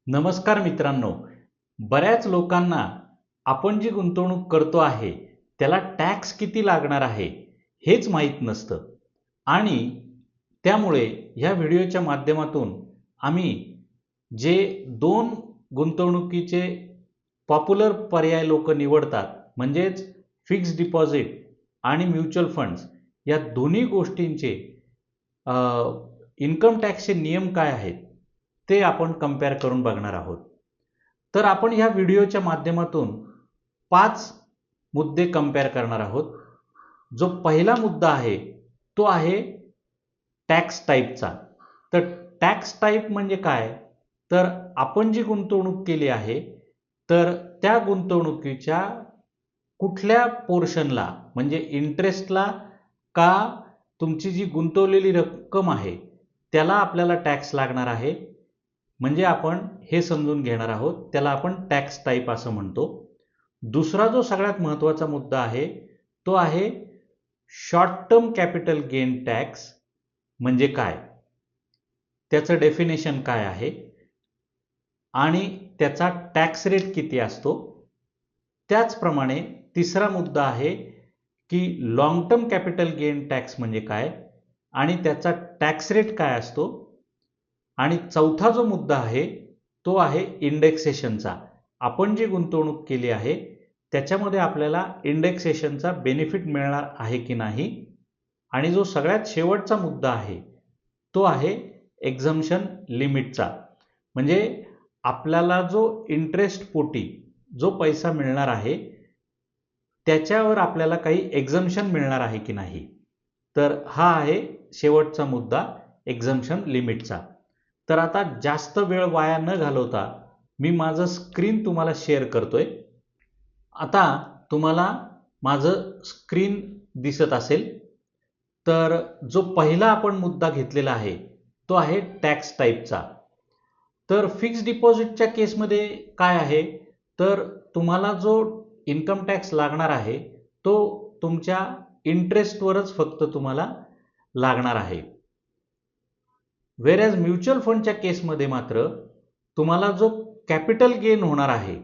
नमस्कार मित्रांनो. बऱ्याच लोकांना आपण जी गुंतवणूक करतो आहे त्याला टॅक्स किती लागणार आहे हेच माहीत नसतं आणि त्यामुळे ह्या व्हिडिओच्या माध्यमातून आम्ही जे दोन गुंतवणुकीचे पॉप्युलर पर्याय लोक निवडतात म्हणजेच फिक्स्ड डिपॉझिट आणि म्युच्युअल फंड्स या दोन्ही गोष्टींचे इन्कम टॅक्सचे नियम काय आहेत ते आपण कंपेअर करून बघणार आहोत. तर आपण ह्या व्हिडिओच्या माध्यमातून 5 मुद्दे कंपेअर करणार आहोत. जो पहिला मुद्दा आहे तो आहे टॅक्स टाईपचा. तर टॅक्स टाईप म्हणजे काय, तर आपण जी गुंतवणूक केली आहे तर त्या गुंतवणुकीच्या कुठल्या पोर्शनला म्हणजे इंटरेस्टला का तुमची जी गुंतवलेली रक्कम आहे त्याला आपल्याला टॅक्स लागणार आहे, म्हणजे आपण हे समजून घेणार आहोत. त्याला आपण टॅक्स टाईप असं म्हणतो. दुसरा जो सगळ्यात महत्त्वाचा मुद्दा आहे तो आहे short term capital gain tax म्हणजे काय, त्याचं डेफिनेशन काय आहे आणि त्याचा टॅक्स रेट किती असतो. त्याचप्रमाणे तिसरा मुद्दा आहे की long term capital gain tax म्हणजे काय आणि त्याचा टॅक्स रेट काय असतो. आणि चौथा जो मुद्दा आहे तो आहे इंडेक्सेशनचा. आपण जी गुंतवणूक केली आहे त्याच्यामध्ये आपल्याला इंडेक्सेशनचा बेनिफिट मिळणार आहे की नाही. आणि जो सगळ्यात शेवटचा मुद्दा आहे तो आहे एक्झम्पशन लिमिटचा, म्हणजे आपल्याला जो इंटरेस्ट पोटी जो पैसा मिळणार आहे त्याच्यावर आपल्याला काही एक्झम्पशन मिळणार आहे की नाही. तर हा आहे शेवटचा मुद्दा एक्झम्पशन लिमिटचा. तर आता जास्त वेळ वाया न घालवता मी माझं स्क्रीन तुम्हाला शेअर करतोय. आता तुम्हाला माझं स्क्रीन दिसत असेल. तर जो पहिला आपण मुद्दा घेतलेला आहे तो आहे टॅक्स टाईपचा. तर फिक्स डिपॉझिटच्या केसमध्ये काय आहे, तर तुम्हाला जो इन्कम टॅक्स लागणार आहे तो तुमच्या इंटरेस्टवरच फक्त तुम्हाला लागणार आहे. वेरॅज म्युच्युअल फंडच्या केसमध्ये मात्र तुम्हाला जो कॅपिटल गेन होणार आहे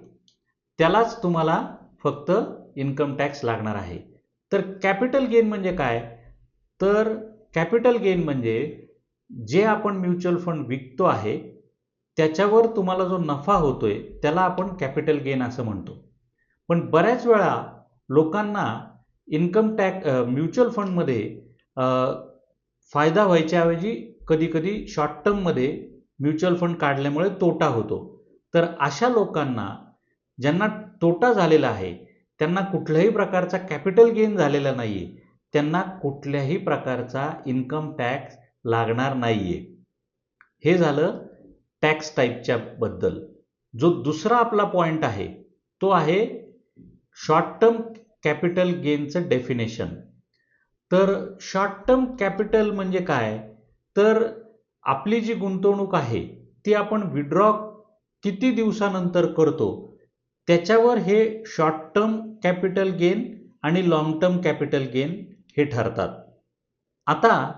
त्यालाच तुम्हाला फक्त इन्कम टॅक्स लागणार आहे. तर कॅपिटल गेन म्हणजे काय, तर कॅपिटल गेन म्हणजे जे आपण म्युच्युअल फंड विकतो आहे त्याच्यावर तुम्हाला जो नफा होतोय त्याला आपण कॅपिटल गेन असं म्हणतो. पण बऱ्याच वेळा लोकांना इन्कम टॅक्स म्युच्युअल फंडमध्ये फायदा व्हायच्याऐवजी कधी कधी शॉर्ट टर्ममध्ये म्युच्युअल फंड काढल्यामुळे तोटा होतो. तर अशा लोकांना ज्यांना तोटा झालेला आहे त्यांना कुठल्याही प्रकारचा कॅपिटल गेन झालेला नाहीये, त्यांना कुठल्याही प्रकारचा इन्कम टॅक्स लागणार नाहीये. हे झालं टॅक्स टाईपच्या बद्दल. जो दुसरा आपला पॉइंट आहे तो आहे शॉर्ट टर्म कॅपिटल गेनचं डेफिनेशन. तर शॉर्ट टर्म कॅपिटल म्हणजे काय, तर आपली जी गुंतवणूक आहे ती आपण विड्रॉ किती दिवसानंतर करतो त्याच्यावर हे शॉर्ट टर्म कॅपिटल गेन आणि लॉंग टर्म कॅपिटल गेन हे ठरतात. आता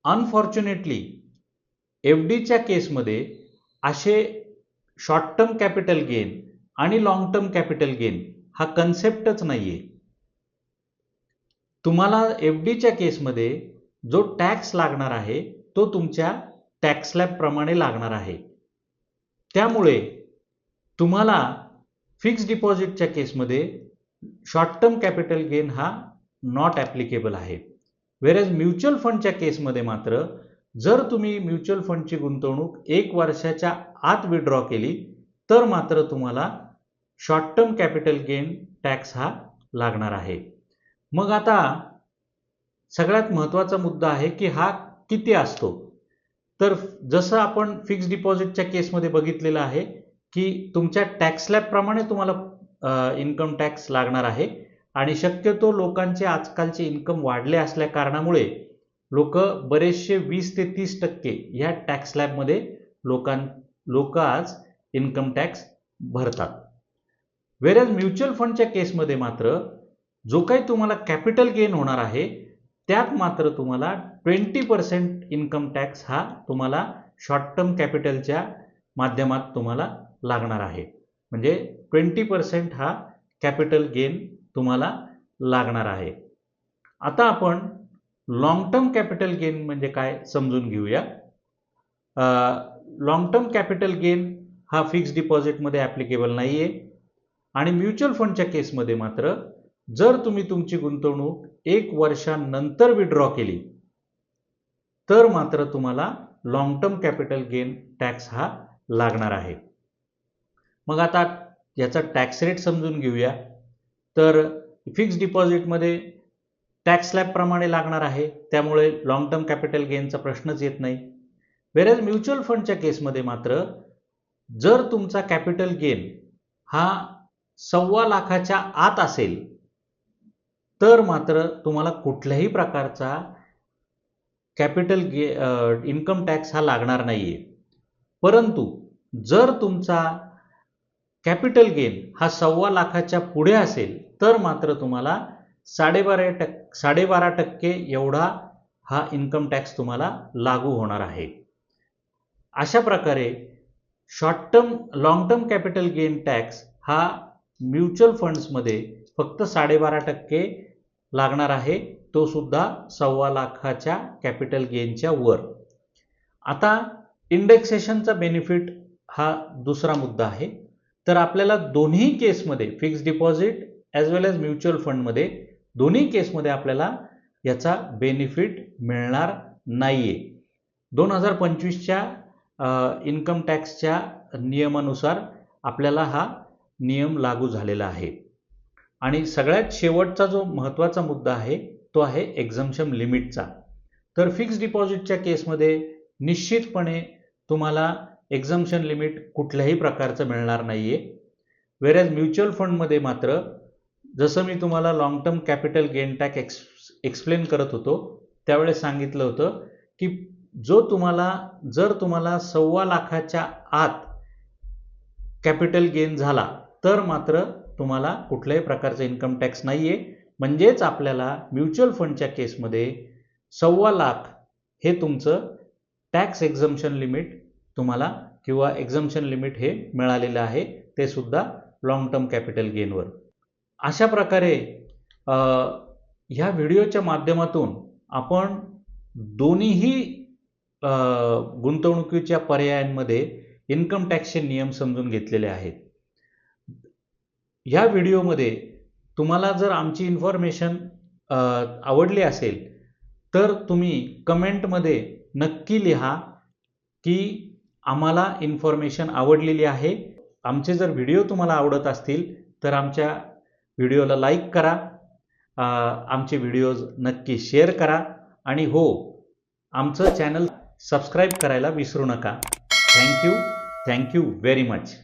अनफॉर्च्युनेटली एफडीच्या केसमध्ये असे शॉर्ट टर्म कॅपिटल गेन आणि लॉंग टर्म कॅपिटल गेन हा कन्सेप्टच नाहीये. तुम्हाला एफडीच्या केसमध्ये जो टॅक्स लागणार आहे तो तुमच्या टॅक्स स्लॅब प्रमाणे लागणार आहे. त्यामुळे तुम्हाला फिक्स डिपॉझिटच्या केसमध्ये शॉर्ट टर्म कॅपिटल गेन हा नॉट ॲप्लिकेबल आहे. वेरॅज म्युच्युअल फंडच्या केसमध्ये मात्र जर तुम्ही म्युच्युअल फंडची गुंतवणूक 1 वर्षाच्या आत विड्रॉ केली तर मात्र तुम्हाला short term capital gain tax हा लागणार आहे. मग आता सगळ्यात महत्त्वाचा मुद्दा आहे की हा किती असतो. तर जसं आपण फिक्स डिपॉझिटच्या केसमध्ये बघितलेलं आहे की तुमच्या टॅक्स स्लॅबप्रमाणे तुम्हाला इन्कम टॅक्स लागणार आहे आणि शक्यतो लोकांचे आजकालचे इन्कम वाढले असल्या कारणामुळे लोक बरेचसे 20 ते 30% ह्या टॅक्स स्लॅबमध्ये लोक आज इन्कम टॅक्स भरतात. वेरॅज म्युच्युअल फंडच्या केसमध्ये मात्र जो काही तुम्हाला कॅपिटल गेन होणार आहे त्यात मात्र तुम्हाला 20% इन्कम टॅक्स हा तुम्हाला शॉर्ट टर्म कॅपिटलच्या माध्यमात तुम्हाला लागणार आहे. म्हणजे 20% हा कॅपिटल गेन तुम्हाला लागणार आहे. आता आपण लॉंग टर्म कॅपिटल गेन म्हणजे काय समजून घेऊया. लॉंग टर्म कॅपिटल गेन हा फिक्स्ड डिपॉझिटमध्ये ॲप्लिकेबल नाही आहे आणि म्युच्युअल फंडच्या केसमध्ये मात्र जर तुम्ही तुमची गुंतवणूक 1 वर्षानंतर विड्रॉ केली तर मात्र तुम्हाला long term capital gain tax हा लागणार आहे. मग आता याचा टॅक्स रेट समजून घेऊया. तर फिक्स्ड डिपॉझिटमध्ये टॅक्स स्लॅब प्रमाणे लागणार आहे, त्यामुळे लॉंग टर्म कॅपिटल गेनचा प्रश्नच येत नाही. वेरॅज म्युच्युअल फंडच्या केसमध्ये मात्र जर तुमचा कॅपिटल गेन हा 1.25 लाखाच्या आत असेल तर मात्र तुम्हाला कुठल्याही प्रकारचा कॅपिटल इन्कम टॅक्स हा लागणार नाहीये. परंतु जर तुमचा कॅपिटल गेन हा 1.25 लाखाच्या पुढे असेल तर मात्र तुम्हाला 12.5% एवढा हा इन्कम टॅक्स तुम्हाला लागू होणार आहे. अशा प्रकारे short term long term capital gain tax हा म्युच्युअल फंड्समध्ये फक्त 12.5% लागणार आहे, तो सुद्धा 1.25 लाखाच्या कॅपिटल गेनच्या वर. आता इंडेक्सेशनचा बेनिफिट हा दुसरा मुद्दा आहे. तर आपल्याला दोन्ही केसमध्ये फिक्स्ड डिपॉझिट ॲज वेल ॲज म्युच्युअल फंडमध्ये दोन्ही केसमध्ये आपल्याला याचा बेनिफिट मिळणार नाहीये. 2025च्या इन्कम टॅक्सच्या नियमानुसार आपल्याला हा नियम लागू झालेला आहे. आणि सगळ्यात शेवटचा जो महत्त्वाचा मुद्दा आहे तो आहे एक्झम्पशन लिमिटचा. तर फिक्स्ड डिपॉझिटच्या केसमध्ये निश्चितपणे तुम्हाला एक्झम्पशन लिमिट कुठल्याही प्रकारचं मिळणार नाहीये. वेरॅज म्युच्युअल फंडमध्ये मात्र जसं मी तुम्हाला long term capital gain tax explain करत होतो त्यावेळेस सांगितलं होतं की जर तुम्हाला 1.25 लाखाच्या आत कॅपिटल गेन झाला तर मात्र तुम्हाला कुठल्याही प्रकारचा इन्कम टॅक्स नाहीये. म्हणजेच आपल्याला म्युच्युअल फंडच्या केसमध्ये 1.25 लाख हे तुमचं टॅक्स एक्झम्पशन लिमिट तुम्हाला किंवा एक्झम्पशन लिमिट हे मिळालेलं आहे, ते सुद्धा लॉंग टर्म कॅपिटल गेनवर. अशा प्रकारे ह्या व्हिडिओच्या माध्यमातून आपण दोन्हीही गुंतवणुकीच्या पर्यायांमध्ये इन्कम टॅक्सचे नियम समजून घेतलेले आहेत. ह्या व्हिडिओमध्ये तुम्हाला जर आमची इन्फॉर्मेशन आवडली असेल तर तुम्ही कमेंटमध्ये नक्की लिहा की आम्हाला इन्फॉर्मेशन आवडलेली आहे. आमचे जर व्हिडिओ तुम्हाला आवडत असतील तर आमच्या व्हिडिओला लाईक करा, आमचे व्हिडिओज नक्की शेअर करा आणि हो, आमचं चॅनल सबस्क्राईब करायला विसरू नका. Thank you very much.